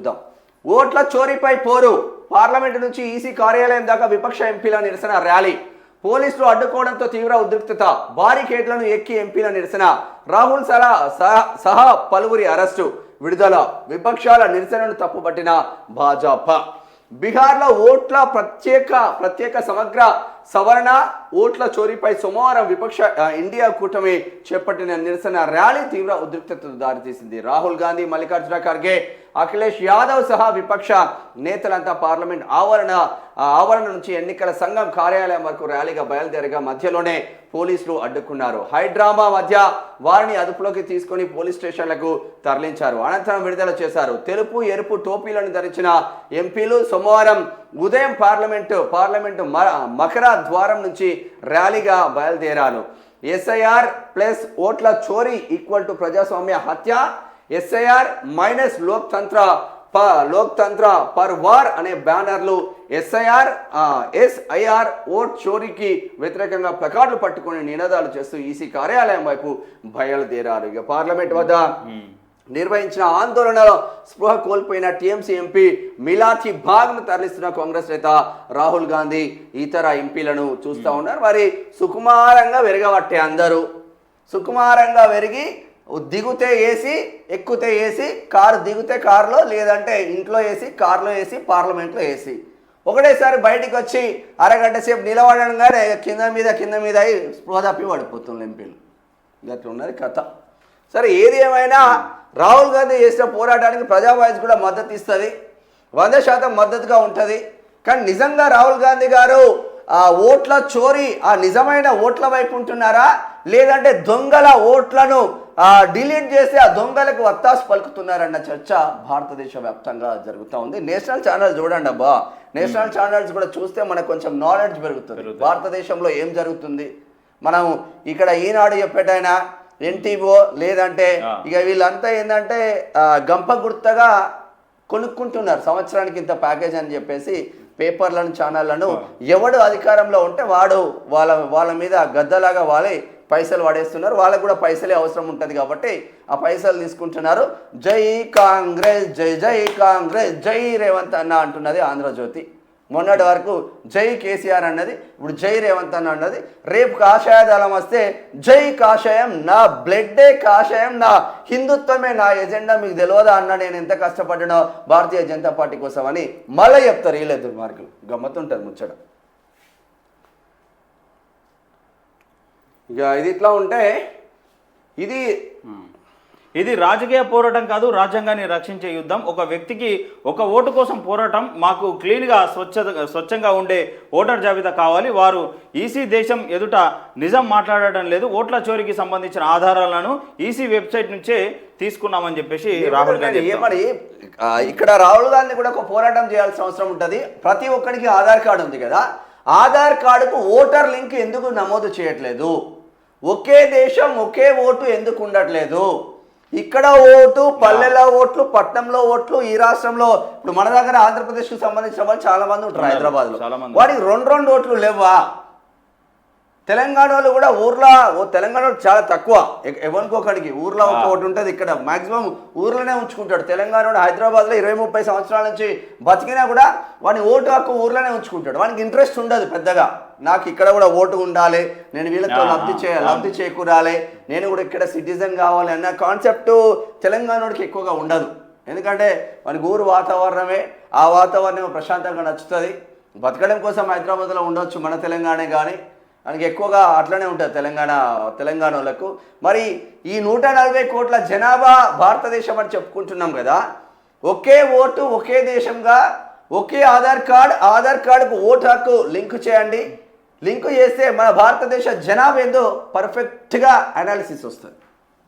చూద్దాం. ఓట్ల చోరీపై పోరు. పార్లమెంటు నుంచి ఈసీ కార్యాలయం దాకా విపక్ష ఎంపీల నిరసన ర్యాలీ. పోలీసులు అడ్డుకోవడంతో తీవ్ర ఉద్రిక్తత. బారికేడ్లను ఎక్కి ఎంపీల నిరసన. రాహుల్ సహా పలువురి అరెస్టు. విడుదల. విపక్షాల నిరసనను తప్పుపట్టిన భాజపా. బీహార్లో ఓట్ల ప్రత్యేక సమగ్ర సవరణ ఓట్ల చోరీపై సోమవారం విపక్ష ఇండియా కూటమి చేపట్టిన నిరసన ర్యాలీ తీవ్ర ఉద్రిక్తతకు దారితీసింది. రాహుల్ గాంధీ, మల్లికార్జున ఖర్గే, అఖిలేష్ యాదవ్ సహా విపక్ష నేతలంతా పార్లమెంట్ ఆవరణ నుంచి ఎన్నికల సంఘం కార్యాలయం వరకు ర్యాలీగా బయలుదేరగా మధ్యలోనే పోలీసులు అడ్డుకున్నారు. హైడ్రామా మధ్య వారిని అదుపులోకి తీసుకొని పోలీస్ స్టేషన్లకు తరలించారు. అనంతరం విడుదల చేశారు. తెలుపు ఎరుపు టోపీలను ధరించిన ఎంపీలు సోమవారం ఉదయం పార్లమెంటు మకర ద్వారం నుంచి ర్యాలీగా బయలుదేరారు. ఎస్ఐఆర్ ప్లస్ ఓట్ల చోరీ ఈక్వల్ టు ప్రజాస్వామ్య హత్య, ఎస్ఐఆర్ మైనస్ లోక్తంత్ర పర్ వార్ అనే బ్యానర్లు, ఎస్ఐఆర్ ఓట్ చోరీకి వ్యతిరేకంగా ప్లకార్డులు పట్టుకుని నినాదాలు చేస్తూ ఈసీ కార్యాలయం వైపు బయలుదేరారు. ఇక పార్లమెంట్ వద్ద నిర్వహించిన ఆందోళనలో స్పృహ కోల్పోయిన టీఎంసీ ఎంపీ మిలాథీ బాగ్ను తరలిస్తున్న కాంగ్రెస్ నేత రాహుల్ గాంధీ ఇతర ఎంపీలను చూస్తూ ఉన్నారు. మరి సుకుమారంగా వెరగబట్టే అందరూ సుకుమారంగా వెరిగి దిగుతే ఏసీ, ఎక్కుతే ఏసీ, కారు దిగుతే కారులో, లేదంటే ఇంట్లో ఏసీ, కారులో ఏసీ, పార్లమెంట్లో ఏసీ. ఒకటేసారి బయటికి వచ్చి అరగంట సేపు నిలబడగానే కింద మీద అయి స్పృహ తప్పి పడిపోతుంది ఎంపీలు. గట్ల ఉన్నది కథ. సరే, ఏది ఏమైనా రాహుల్ గాంధీ చేసిన పోరాటానికి ప్రజావాయిస్ కూడా మద్దతు ఇస్తుంది, 100% మద్దతుగా ఉంటుంది. కానీ నిజంగా రాహుల్ గాంధీ గారు ఆ ఓట్ల చోరీ, ఆ నిజమైన ఓట్ల వైపు ఉంటున్నారా, లేదంటే దొంగల ఓట్లను డిలీట్ చేసి ఆ దొంగలకు వత్తాసు పలుకుతున్నారన్న చర్చ భారతదేశ వ్యాప్తంగా జరుగుతూ ఉంది. నేషనల్ ఛానల్స్ చూడండి అబ్బా, నేషనల్ ఛానల్స్ కూడా చూస్తే మనకు కొంచెం నాలెడ్జ్ పెరుగుతుంది భారతదేశంలో ఏం జరుగుతుంది. మనం ఇక్కడ ఈనాడు చెప్పేటైనా ఎన్టీవో, లేదంటే ఇక వీళ్ళంతా ఏంటంటే గంప గుర్తగా కొనుక్కుంటున్నారు. సంవత్సరానికి ఇంత ప్యాకేజ్ అని చెప్పేసి పేపర్లను, ఛానళ్లను ఎవడు అధికారంలో ఉంటే వాడు వాళ్ళ మీద గద్దలాగా వాళ్ళే పైసలు వాడేస్తున్నారు. వాళ్ళకు కూడా పైసలే అవసరం ఉంటుంది కాబట్టి ఆ పైసలు తీసుకుంటున్నారు. జై కాంగ్రెస్, జై కాంగ్రెస్, జై రేవంత్ అన్న అంటున్నది ఆంధ్రజ్యోతి. మొన్నటి వరకు జై కేసీఆర్ అన్నది, ఇప్పుడు జై రేవంత్ అన్న అన్నది. రేపు కాషాయ దళం వస్తే జై కాషాయం, నా బ్లడ్డే కాషాయం, నా హిందుత్వమే నా ఎజెండా, మీకు తెలియదా అన్న నేను ఎంత కష్టపడినో భారతీయ జనతా పార్టీ కోసం అని మళ్ళీ చెప్తారు వీళ్ళే దుర్మార్గులు. గమ్మత్తుంటారు ముచ్చట. ఇక ఇది ఇట్లా ఉంటే ఇది రాజకీయ పోరాటం కాదు, రాజ్యాంగాన్ని రక్షించే యుద్ధం. ఒక వ్యక్తికి ఒక ఓటు కోసం పోరాటం. మాకు క్లీన్గా స్వచ్ఛంగా ఉండే ఓటర్ జాబితా కావాలి. వారు ఈసీ దేశం ఎదుట నిజం మాట్లాడడం లేదు. ఓట్ల చోరీకి సంబంధించిన ఆధారాలను ఈసీ వెబ్సైట్ నుంచే తీసుకున్నామని చెప్పేసి రాహుల్ గాంధీ. మరి ఇక్కడ రాహుల్ గాంధీ కూడా ఒక పోరాటం చేయాల్సిన అవసరం ఉంటుంది. ప్రతి ఒక్కరికి ఆధార్ కార్డు ఉంది కదా, ఆధార్ కార్డుకు ఓటర్ లింక్ ఎందుకు నమోదు చేయట్లేదు? ఒకే దేశం ఒకే ఓటు ఎందుకు ఉండట్లేదు? ఇక్కడ ఓటు, పల్లెల ఓట్లు, పట్టణంలో ఓట్లు, ఈ రాష్ట్రంలో ఇప్పుడు మన దగ్గర ఆంధ్రప్రదేశ్కి సంబంధించిన వాళ్ళు చాలా మంది ఉంటారు హైదరాబాద్లో, వాడికి రెండు ఓట్లు లేవా? తెలంగాణలో కూడా తెలంగాణలో చాలా తక్కువ, ఎవరికొకడికి ఊర్లో ఒక ఓటు ఉంటుంది. ఇక్కడ మాక్సిమం ఊర్లోనే ఉంచుకుంటాడు. తెలంగాణలో హైదరాబాద్లో 20-30 సంవత్సరాల నుంచి బతికినా కూడా వాడిని ఓటు హక్కు ఊర్లోనే ఉంచుకుంటాడు. వానికి ఇంట్రెస్ట్ ఉండదు పెద్దగా, నాకు ఇక్కడ కూడా ఓటు ఉండాలి, నేను వీళ్ళతో లబ్ధి చేకూరాలి, నేను కూడా ఇక్కడ సిటిజన్ కావాలి అన్న కాన్సెప్ట్ తెలంగాణకి ఎక్కువగా ఉండదు. ఎందుకంటే వానికి ఊరు వాతావరణమే, ఆ వాతావరణం ప్రశాంతంగా నచ్చుతుంది. బతకడం కోసం హైదరాబాద్లో ఉండొచ్చు మన తెలంగాణ, కానీ మనకి ఎక్కువగా అట్లనే ఉంటుంది తెలంగాణలకు. మరి ఈ 140 కోట్ల జనాభా భారతదేశం అని చెప్పుకుంటున్నాం కదా, ఒకే ఓటు ఒకే దేశంగా ఒకే ఆధార్ కార్డుకు ఓటు హక్కు లింక్ చేయండి. లింక్ చేస్తే మన భారతదేశ జనాభా ఏందో పర్ఫెక్ట్గా అనాలిసిస్ వస్తుంది.